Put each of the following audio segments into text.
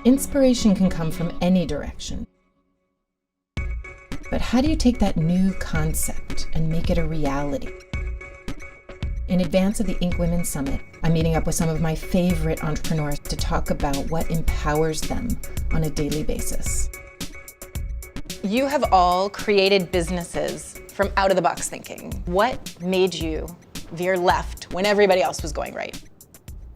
Inspiration can come from any direction. But how do you take that new concept and make it a reality? In advance of the Inc. Women's Summit, I'm meeting up with some of my favorite entrepreneurs to talk about what empowers them on a daily basis. You have all created businesses from out-of-the-box thinking. What made you veer left when everybody else was going right?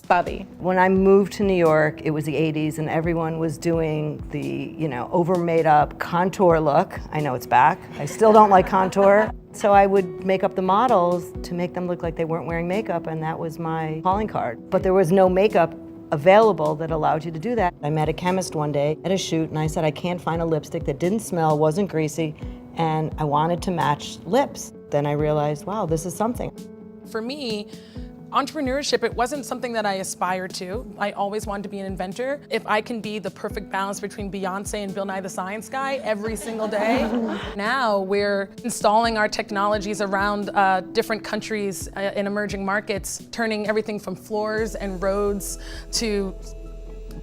Bobby. When I moved to New York, it was the 80s and everyone was doing the, over made up contour look. I know it's back. I still don't like contour. So I would make up the models to make them look like they weren't wearing makeup, and that was my calling card. But there was no makeup available that allowed you to do that. I met a chemist one day at a shoot and I said, I can't find a lipstick that didn't smell, wasn't greasy, and I wanted to match lips. Then I realized, wow, this is something. For me, entrepreneurship, it wasn't something that I aspired to. I always wanted to be an inventor. If I can be the perfect balance between Beyonce and Bill Nye the Science Guy every single day. Now we're installing our technologies around different countries in emerging markets, turning everything from floors and roads to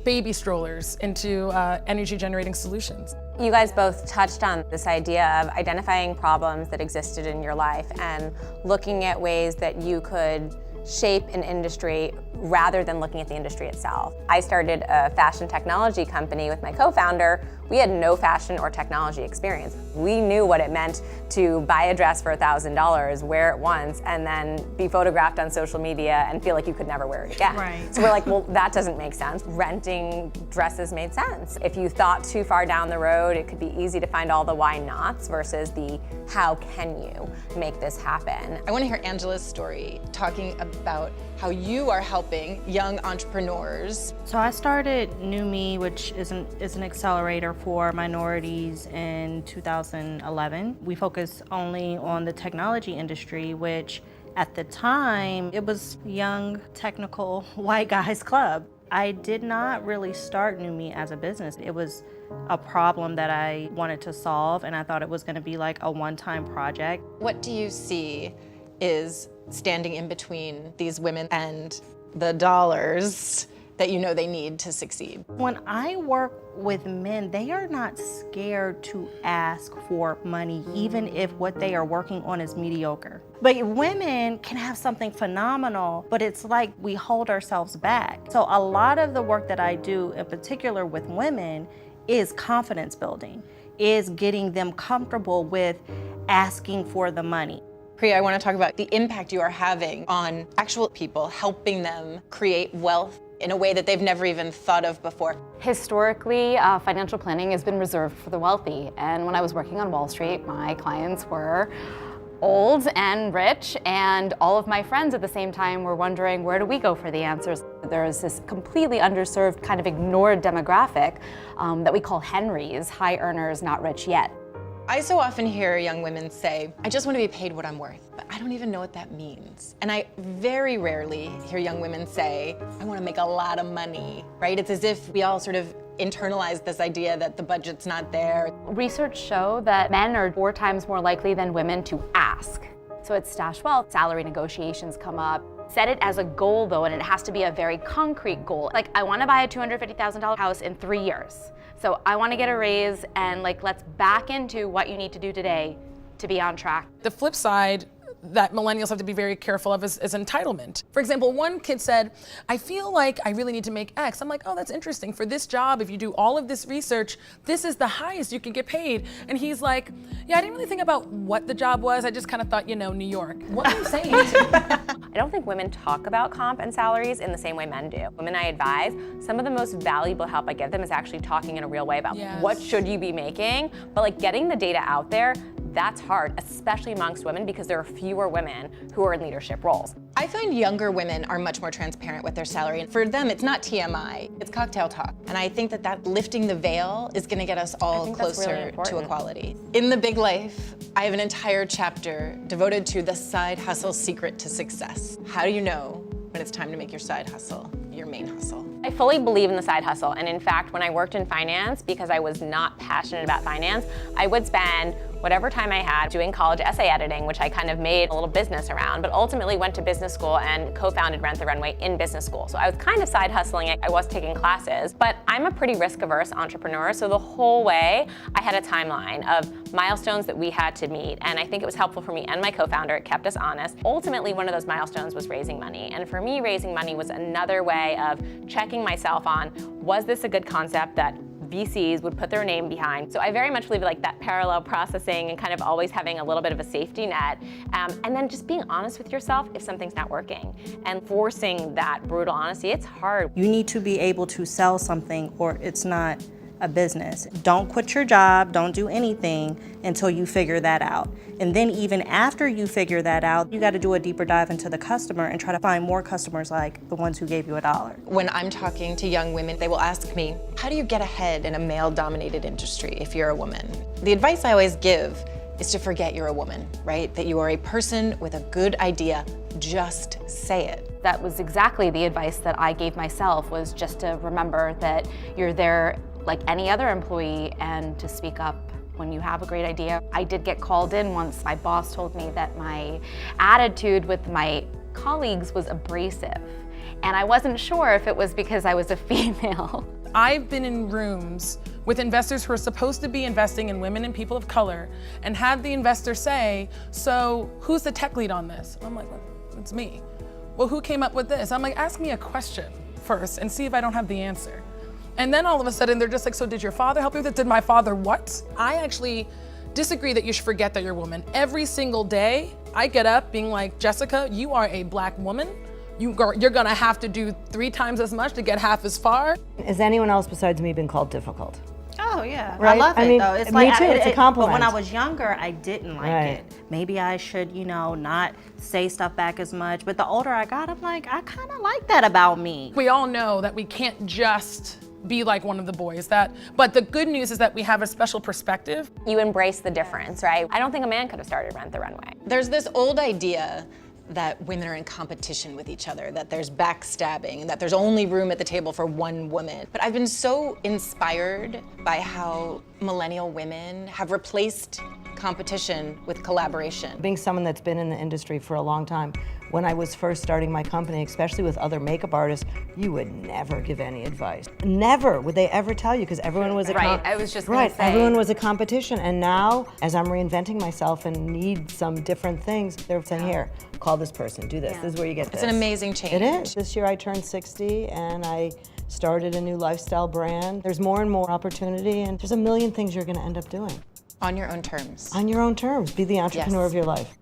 baby strollers into energy generating solutions. You guys both touched on this idea of identifying problems that existed in your life and looking at ways that you could shape an industry rather than looking at the industry itself. I started a fashion technology company with my co-founder. We had no fashion or technology experience. We knew what it meant to buy a dress for $1,000, wear it once, and then be photographed on social media and feel like you could never wear it again. Right. So we're like, well, that doesn't make sense. Renting dresses made sense. If you thought too far down the road, it could be easy to find all the why nots versus the how can you make this happen. I want to hear Angela's story, talking about how you are helping young entrepreneurs. So I started New Me, which is an accelerator for minorities in 2011. We focus only on the technology industry, which at the time, it was young, technical, white guys club. I did not really start New Me as a business. It was a problem that I wanted to solve, and I thought it was gonna be like a one-time project. What do you see is standing in between these women and the dollars that you know they need to succeed? When I work with men, they are not scared to ask for money, even if what they are working on is mediocre. But women can have something phenomenal, but it's like we hold ourselves back. So a lot of the work that I do, in particular with women, is confidence building, is getting them comfortable with asking for the money. Priya, I want to talk about the impact you are having on actual people, helping them create wealth in a way that they've never even thought of before. Historically, financial planning has been reserved for the wealthy. And when I was working on Wall Street, my clients were old and rich, and all of my friends at the same time were wondering, where do we go for the answers? There's this completely underserved, kind of ignored demographic that we call Henrys, high earners, not rich yet. I so often hear young women say, I just want to be paid what I'm worth, but I don't even know what that means. And I very rarely hear young women say, I want to make a lot of money, right? It's as if we all sort of internalize this idea that the budget's not there. Research show that men are 4 times more likely than women to ask. So at Stash Wealth, salary negotiations come up. Set it as a goal though, and it has to be a very concrete goal. Like, I want to buy a $250,000 house in 3 years. So I want to get a raise, and let's back into what you need to do today to be on track. The flip side that millennials have to be very careful of is entitlement. For example, one kid said, I feel like I really need to make X. I'm like, oh, that's interesting. For this job, if you do all of this research, this is the highest you can get paid. And he's like, yeah, I didn't really think about what the job was. I just kind of thought, New York. What are you saying? I don't think women talk about comp and salaries in the same way men do. Women I advise, some of the most valuable help I give them is actually talking in a real way about what should you be making, but getting the data out there, that's hard, especially amongst women, because there are fewer women who are in leadership roles. I find younger women are much more transparent with their salary. And for them, it's not TMI, it's cocktail talk. And I think that lifting the veil is gonna get us all closer to equality. In The Big Life, I have an entire chapter devoted to the side hustle secret to success. How do you know when it's time to make your side hustle your main hustle? I fully believe in the side hustle. And in fact, when I worked in finance, because I was not passionate about finance, I would spend whatever time I had doing college essay editing, which I kind of made a little business around, but ultimately went to business school and co-founded Rent the Runway in business school. So I was kind of side hustling it. I was taking classes, but I'm a pretty risk-averse entrepreneur, so the whole way I had a timeline of milestones that we had to meet, and I think it was helpful for me and my co-founder. It kept us honest. Ultimately, one of those milestones was raising money, and for me, raising money was another way of checking myself on, was this a good concept that VCs would put their name behind? So I very much believe like that parallel processing and kind of always having a little bit of a safety net, and then just being honest with yourself if something's not working, and forcing that brutal honesty. It's hard. You need to be able to sell something or it's not a business. Don't quit your job, don't do anything until you figure that out. And then even after you figure that out, you got to do a deeper dive into the customer and try to find more customers like the ones who gave you $1. When I'm talking to young women, they will ask me, how do you get ahead in a male-dominated industry if you're a woman? The advice I always give is to forget you're a woman, right? That you are a person with a good idea, just say it. That was exactly the advice that I gave myself, was just to remember that you're there like any other employee and to speak up when you have a great idea. I did get called in once. My boss told me that my attitude with my colleagues was abrasive, and I wasn't sure if it was because I was a female. I've been in rooms with investors who are supposed to be investing in women and people of color and had the investor say, so who's the tech lead on this? I'm like, well, it's me. Well, who came up with this? I'm like, ask me a question first and see if I don't have the answer. And then all of a sudden they're just like, so did your father help you with it? Did my father what? I actually disagree that you should forget that you're a woman. Every single day I get up being like, Jessica, you are a black woman. You're gonna have to do 3 times as much to get half as far. Has anyone else besides me been called difficult? Oh yeah, Right? I love it I mean, though. It's me like too, it's a compliment. But when I was younger, I didn't like Right. it. Maybe I should, not say stuff back as much. But the older I got, I'm like, I kind of like that about me. We all know that we can't just be like one of the boys. But the good news is that we have a special perspective. You embrace the difference, right? I don't think a man could have started Rent the Runway. There's this old idea that women are in competition with each other, that there's backstabbing, that there's only room at the table for one woman. But I've been so inspired by how millennial women have replaced competition with collaboration. Being someone that's been in the industry for a long time, when I was first starting my company, especially with other makeup artists, you would never give any advice. Never would they ever tell you, because everyone was a Right, I was just gonna right. say. Everyone was a competition, and now as I'm reinventing myself and need some different things, they're saying, here, call this person, do this. This is where you get this. It's an amazing change. It is. This year I turned 60 and I started a new lifestyle brand. There's more and more opportunity, and there's a million things you're going to end up doing. On your own terms. On your own terms. Be the entrepreneur Yes. of your life.